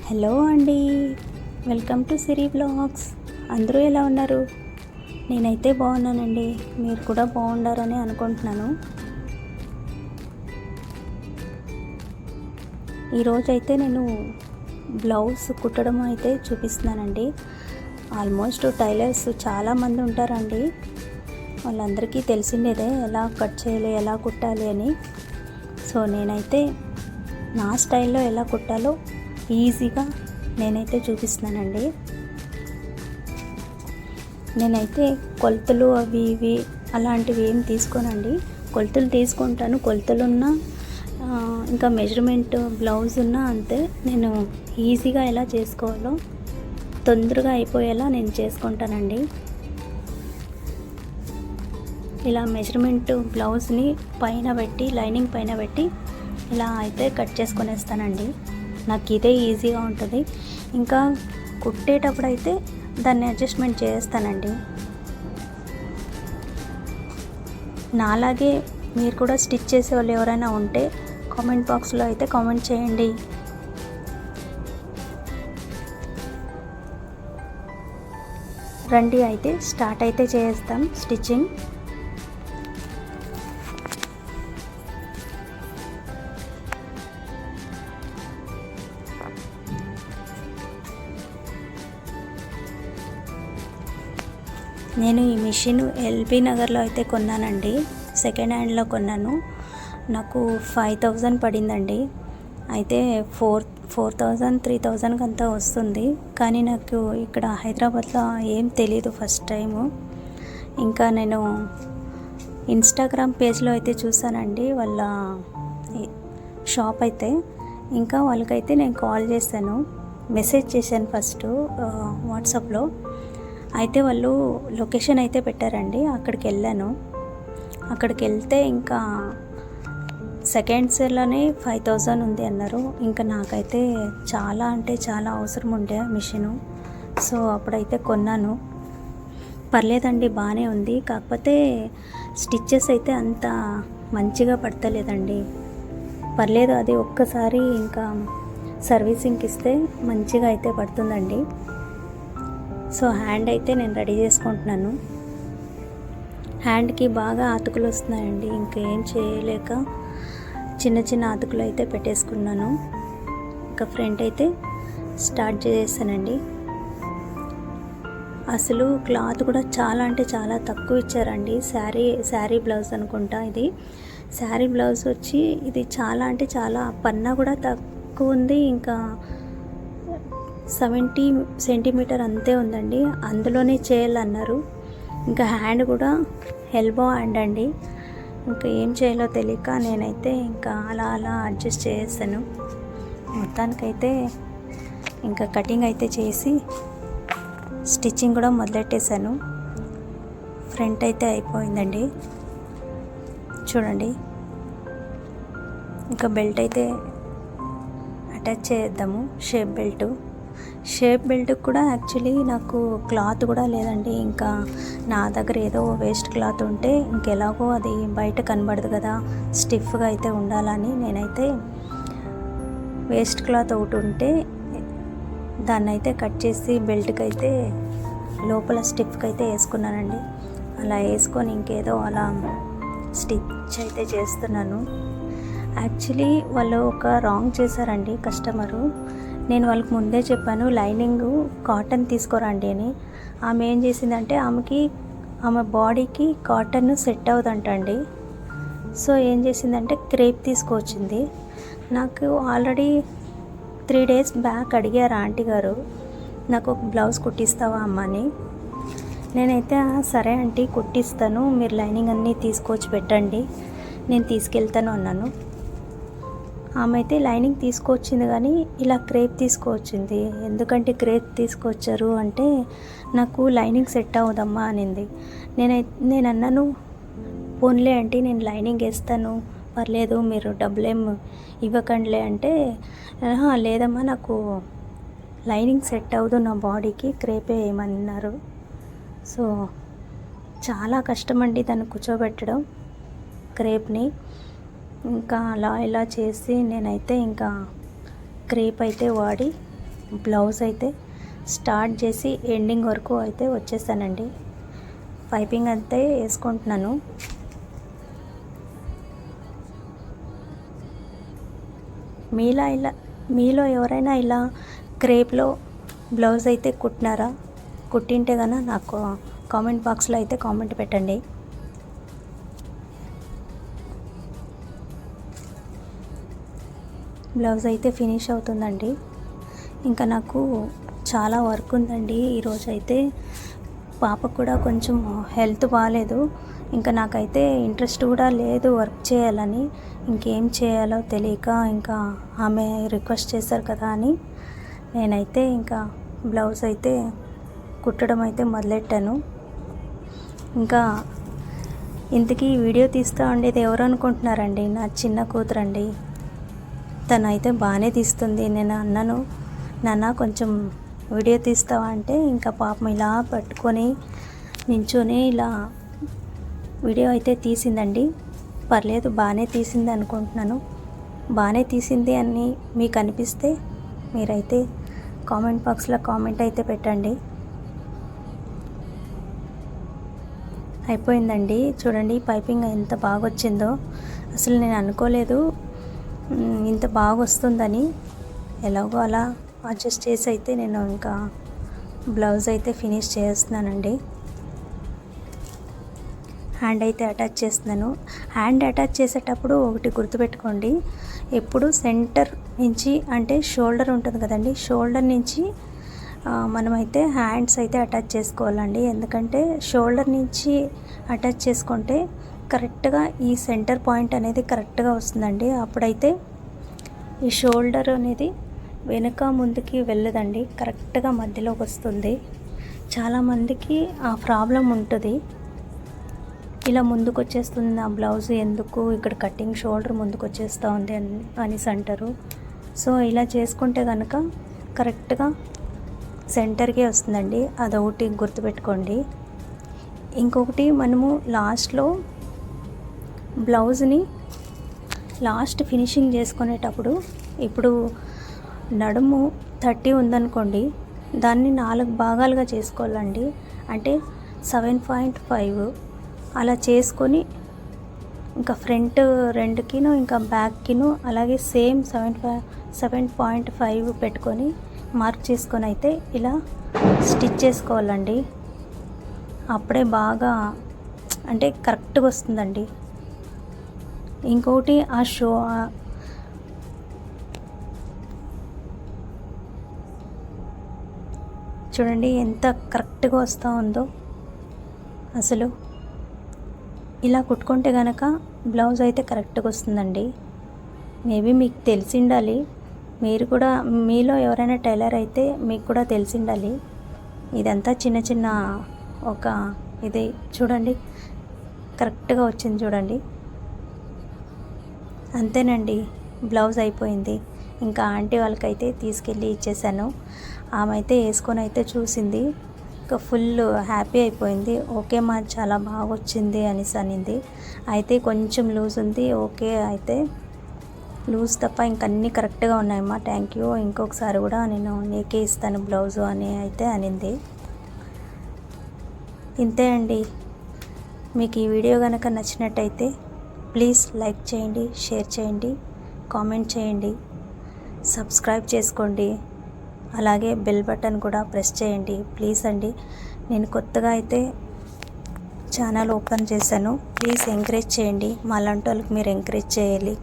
Hello అండి, welcome to Siri blogs. అందరూ ఎలా ఉన్నారు? నేనైతే బాగున్నానండి. మీరు కూడా బాగుండారని అనుకుంటున్నాను. ఈరోజైతే నేను బ్లౌజ్ కుట్టడం అయితే చూపిస్తున్నానండి. ఆల్మోస్ట్ టైలర్స్ చాలామంది ఉంటారండి. వాళ్ళందరికీ తెలిసిందేదే ఎలా కట్ చేయాలి, ఎలా కుట్టాలి అని. సో నేనైతే నా స్టైల్లో ఎలా కుట్టాలో ఈజీగా నేనైతే చూపిస్తున్నానండి. నేనైతే కొలతలు అవి ఇవి అలాంటివి ఏం తీసుకోనండి. కొలతలు తీసుకుంటాను, కొలతలున్నా ఇంకా మెజర్మెంట్ బ్లౌజ్ ఉన్నా అంతే. నేను ఈజీగా ఎలా చేసుకోవాలో తొందరగా అయిపోయేలా నేను చేసుకుంటానండి. ఇలా మెజర్మెంట్ బ్లౌజ్ని పైన పెట్టి, లైనింగ్ పైన పెట్టి ఇలా అయితే కట్ చేసుకొనేస్తానండి. నాకు ఇదే ఈజీగా ఉంటుంది. ఇంకా కుట్టేటప్పుడు అయితే దాన్ని అడ్జస్ట్మెంట్ చేస్తానండి. నాలాగే మీరు కూడా స్టిచ్ చేసే వాళ్ళు ఎవరైనా ఉంటే కామెంట్ బాక్స్లో అయితే కామెంట్ చేయండి. రండి అయితే స్టార్ట్ అయితే చేస్తాం స్టిచ్చింగ్. నేను ఈ మిషన్ ఎల్బీ నగర్లో అయితే కొన్నానండి. సెకండ్ హ్యాండ్లో కొన్నాను. నాకు 5000 పడిందండి. అయితే 4000 3000 అంతా వస్తుంది. కానీ నాకు ఇక్కడ హైదరాబాద్లో ఏం తెలీదు ఫస్ట్ టైము. ఇంకా నేను ఇన్స్టాగ్రామ్ పేజ్లో అయితే చూసానండి వాళ్ళ షాప్ అయితే. ఇంకా వాళ్ళకైతే నేను కాల్ చేశాను, మెసేజ్ చేశాను ఫస్ట్ వాట్సాప్లో. అయితే వాళ్ళు లొకేషన్ అయితే పెట్టారండి. అక్కడికి వెళ్ళాను. అక్కడికి వెళ్తే ఇంకా సెకండ్స్లోనే 5000 ఉంది అన్నారు. ఇంకా నాకైతే చాలా అంటే చాలా అవసరం ఉండే మిషను. సో అప్పుడైతే కొన్నాను. పర్లేదండి, బాగానే ఉంది. కాకపోతే స్టిచ్చెస్ అయితే అంత మంచిగా పడతలేదండి. పర్లేదు, అది ఒక్కసారి ఇంకా సర్వీసింగ్కి ఇస్తే మంచిగా అయితే పడుతుందండి. సో హ్యాండ్ అయితే నేను రెడీ చేసుకుంటున్నాను. హ్యాండ్కి బాగా అతుకులు వస్తున్నాయండి. ఇంకేం చేయలేక చిన్న చిన్న అతుకులు అయితే పెట్టేసుకున్నాను. ఇంకా ఫ్రంట్ అయితే స్టార్ట్ చేసేసానండి. అసలు క్లాత్ కూడా చాలా అంటే చాలా తక్కువ ఇచ్చారండి. శారీ బ్లౌజ్ అనుకుంటా ఇది. శారీ బ్లౌజ్ వచ్చి ఇది చాలా అంటే చాలా పన్నా కూడా తక్కువ ఉంది. ఇంకా 70 సెంటీమీటర్ అంతే ఉందండి. అందులోనే చేయాలన్నారు. ఇంకా హ్యాండ్ కూడా ఎల్బో హ్యాండ్ అండి. ఇంకా ఏం చేయాలో తెలియక నేనైతే ఇంకా అలా అడ్జస్ట్ చేసాను. మొత్తానికైతే ఇంకా కటింగ్ అయితే చేసి స్టిచ్చింగ్ కూడా మొదలెట్టేశాను. ఫ్రంట్ అయితే అయిపోయిందండి. చూడండి, ఇంకా బెల్ట్ అయితే అటాచ్ చేద్దాము. షేప్ బెల్ట్ కూడా యాక్చువల్లీ నాకు క్లాత్ కూడా లేదండి. ఇంకా నా దగ్గర ఏదో వేస్ట్ క్లాత్ ఉంటే ఇంకెలాగో అది బయట కనబడదు కదా, స్టిఫ్గా అయితే ఉండాలని నేనైతే వేస్ట్ క్లాత్ ఒకటి ఉంటే దాన్ని అయితే కట్ చేసి బెల్ట్కి అయితే లోపల స్టిఫ్కి అయితే వేసుకున్నానండి. అలా వేసుకొని ఇంకేదో అలా స్టిచ్ అయితే చేస్తున్నాను. యాక్చువల్లీ వాళ్ళు ఒక రాంగ్ చేశారండి కస్టమరు. నేను వాళ్ళకి ముందే చెప్పాను లైనింగ్ కాటన్ తీసుకోరండి అని. ఆమె ఏం చేసిందంటే ఆమె బాడీకి కాటన్ సెట్ అవుతుందంటండి. సో ఏం చేసిందంటే క్రేప్ తీసుకొచ్చింది. నాకు ఆల్రెడీ 3 days బ్యాక్ అడిగారు ఆంటీ గారు, నాకు ఒక బ్లౌజ్ కుట్టిస్తావా అమ్మ అని. నేనైతే సరే ఆంటీ కుట్టిస్తాను, మీరు లైనింగ్ అన్నీ తీసుకొచ్చి పెట్టండి, నేను తీసుకెళ్తాను అన్నాను. ఆమె అయితే లైనింగ్ తీసుకొచ్చింది కానీ ఇలా క్రేప్ తీసుకొచ్చింది. ఎందుకంటే క్రేప్ తీసుకొచ్చారు అంటే నాకు లైనింగ్ సెట్ అవ్వదమ్మా అనింది. నేను అన్నాను, పోన్లే అంటే నేను లైనింగ్ వేస్తాను, పర్లేదు, మీరు డబ్బులేం ఇవ్వకండిలే అంటే, లేదమ్మా నాకు లైనింగ్ సెట్ అవ్వదు నా బాడీకి, క్రేపే వేయమన్నారు. సో చాలా కష్టమండి దాన్ని కూర్చోబెట్టడం క్రేప్ని. ఇంకా అలా ఇలా చేసి నేనైతే ఇంకా క్రేప్ అయితే వాడి బ్లౌజ్ అయితే స్టార్ట్ చేసి ఎండింగ్ వరకు అయితే వచ్చేసానండి. పైపింగ్ అయితే వేసుకుంటున్నాను. మీలో ఎవరైనా ఇలా క్రేప్లో బ్లౌజ్ అయితే కుట్టినారా? కుట్టింటే కనుక నాకు కామెంట్ బాక్స్లో అయితే కామెంట్ పెట్టండి. బ్లౌజ్ అయితే ఫినిష్ అవుతుందండి. ఇంకా నాకు చాలా వర్క్ ఉందండి ఈరోజు అయితే. పాపకు కూడా కొంచెం హెల్త్ బాగాలేదు. ఇంకా నాకైతే ఇంట్రెస్ట్ కూడా లేదు వర్క్ చేయాలని. ఇంకేం చేయాలో తెలియక ఇంకా ఆమె రిక్వెస్ట్ చేశారు కదా అని నేనైతే ఇంకా బ్లౌజ్ అయితే కుట్టడం అయితే మొదలెట్టాను. ఇంకా ఇంతకీ వీడియో తీస్తూ ఉండేది ఎవరు అనుకుంటున్నారండి? నా చిన్న కూతురండి. తనైతే బాగానే తీస్తుంది. నేను అన్నాను, నాన్న కొంచెం వీడియో తీస్తావా అంటే ఇంకా పాపం ఇలా పట్టుకొని నించొని ఇలా వీడియో అయితే తీసిందండి. పర్లేదు, బాగానే తీసింది అనుకుంటున్నాను. బాగానే తీసింది అని మీకు అనిపిస్తే మీరైతే కామెంట్ బాక్స్లో కామెంట్ అయితే పెట్టండి. అయిపోయిందండి. చూడండి పైపింగ్ ఎంత బాగా వచ్చిందో. అసలు నేను అనుకోలేదు ఇంత బాగా వస్తుందని. ఎలాగో అలా అడ్జస్ట్ చేసి అయితే నేను ఇంకా బ్లౌజ్ అయితే ఫినిష్ చేస్తున్నానండి. హ్యాండ్ అయితే అటాచ్ చేస్తున్నాను. హ్యాండ్ అటాచ్ చేసేటప్పుడు ఒకటి గుర్తుపెట్టుకోండి, ఎప్పుడు సెంటర్ నుంచి అంటే షోల్డర్ ఉంటుంది కదండి, షోల్డర్ నుంచి మనమైతే హ్యాండ్స్ అయితే అటాచ్ చేసుకోవాలండి. ఎందుకంటే షోల్డర్ నుంచి అటాచ్ చేసుకుంటే కరెక్ట్గా ఈ సెంటర్ పాయింట్ అనేది కరెక్ట్గా వస్తుందండి. అప్పుడైతే ఈ షోల్డర్ అనేది వెనుక ముందుకి వెళ్ళదండి, కరెక్ట్గా మధ్యలోకి వస్తుంది. చాలామందికి ఆ ప్రాబ్లం ఉంటుంది. ఇలా ముందుకు వచ్చేస్తుంది నా బ్లౌజ్, ఎందుకు ఇక్కడ కటింగ్ షోల్డర్ ముందుకు వచ్చేస్తూ ఉంది అనేసి అంటారు. సో ఇలా చేసుకుంటే కనుక కరెక్ట్గా సెంటర్కే వస్తుందండి. అదొకటి గుర్తుపెట్టుకోండి. ఇంకొకటి, మనము లాస్ట్లో బ్లౌజ్ని లాస్ట్ ఫినిషింగ్ చేసుకునేటప్పుడు, ఇప్పుడు నడుము 30 ఉందనుకోండి, దాన్ని 4 భాగాలుగా చేసుకోవాలండి. అంటే 7.5 అలా చేసుకొని ఇంకా ఫ్రంట్ 2కిను ఇంకా బ్యాక్కిను అలాగే సేమ్ 7.5 పెట్టుకొని మార్క్ చేసుకొని అయితే ఇలా స్టిచ్ చేసుకోవాలండి. అప్పుడే బాగా అంటే కరెక్ట్గా వస్తుందండి. ఇంకొకటి చూడండి ఎంత కరెక్ట్గా వస్తూ ఉందో. అసలు ఇలా కుట్టుకుంటే కనుక బ్లౌజ్ అయితే కరెక్ట్గా వస్తుందండి. మేబీ మీకు తెలిసి ఉండాలి. మీరు కూడా మీలో ఎవరైనా టైలర్ అయితే మీకు కూడా తెలిసి ఉండాలి. ఇదంతా చిన్న చిన్న ఒక ఇది చూడండి, కరెక్ట్గా వచ్చింది చూడండి. అంతేనండి, బ్లౌజ్ అయిపోయింది. ఇంకా ఆంటీ వాళ్ళకైతే తీసుకెళ్ళి ఇచ్చేసాను. ఆమె అయితే వేసుకొని అయితే చూసింది, ఇంకా ఫుల్ హ్యాపీ అయిపోయింది. ఓకే మా, చాలా బాగా వచ్చింది అనేసి అనింది. అయితే కొంచెం లూజ్ ఉంది, ఓకే అయితే లూజ్ తప్ప ఇంకన్నీ కరెక్ట్గా ఉన్నాయమ్మా, థ్యాంక్ యూ, ఇంకొకసారి కూడా నేను నీకే ఇస్తాను బ్లౌజు అని అయితే అనింది. ఇంతే అండి. మీకు ఈ వీడియో కనుక నచ్చినట్టయితే ప్లీజ్ లైక్ చేయండి, షేర్ చేయండి, కామెంట్ చేయండి, సబ్స్క్రైబ్ చేసుకోండి. అలాగే బెల్ బటన్ కూడా ప్రెస్ చేయండి ప్లీజ్ అండి. నేను కొత్తగా అయితే ఛానల్ ఓపెన్ చేశాను. ప్లీజ్ ఎంకరేజ్ చేయండి. మా లాంటి వాళ్ళకి మీరు ఎంకరేజ్ చేయాలి.